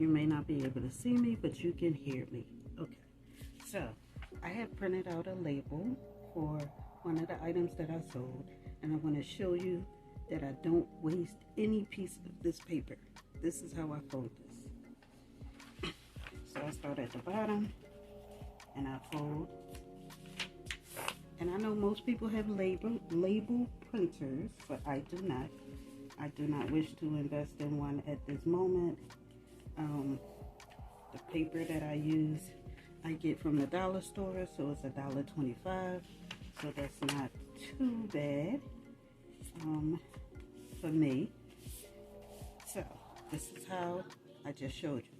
You may not be able to see me, but you can hear me. Okay, so I have printed out a label for one of the items that I sold, and I'm going to show you that I don't waste any piece of this paper. This is how I fold this. So I start at the bottom and I fold. And I know most people have label printers, but I do not. I do not wish to invest in one at this moment. The paper that I use, I get from the dollar store, so it's $1.25. So that's not too bad for me. So this is how I just showed you.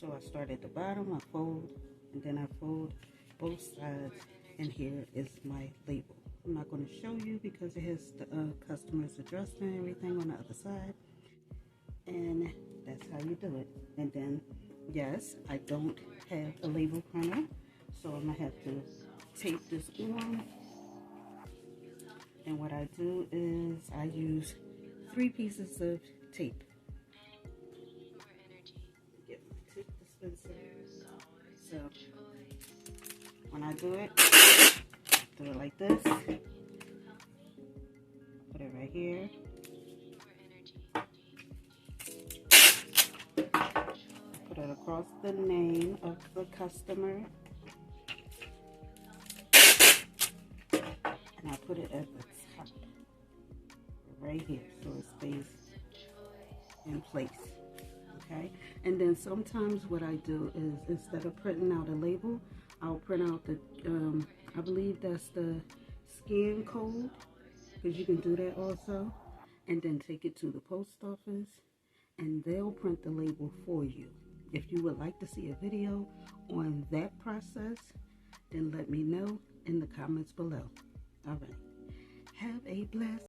So I start at the bottom, I fold, and then I fold both sides, and here is my label. I'm not going to show you because it has the customer's address and everything on the other side, and that's how you do it. And then, yes, I don't have a label printer, so I'm going to have to tape this on. And what I do is I use 3 pieces of tape. Get my tape dispenser. So when I do it like this. Put it right here. Put it across the name of the customer. And I put it at the top, right here, so it stays in place. Okay? And then sometimes what I do is, instead of printing out a label, I'll print out the, I believe that's the scan code, because you can do that also, and then take it to the post office, and they'll print the label for you. If you would like to see a video on that process, then let me know in the comments below. All right. Have a blessed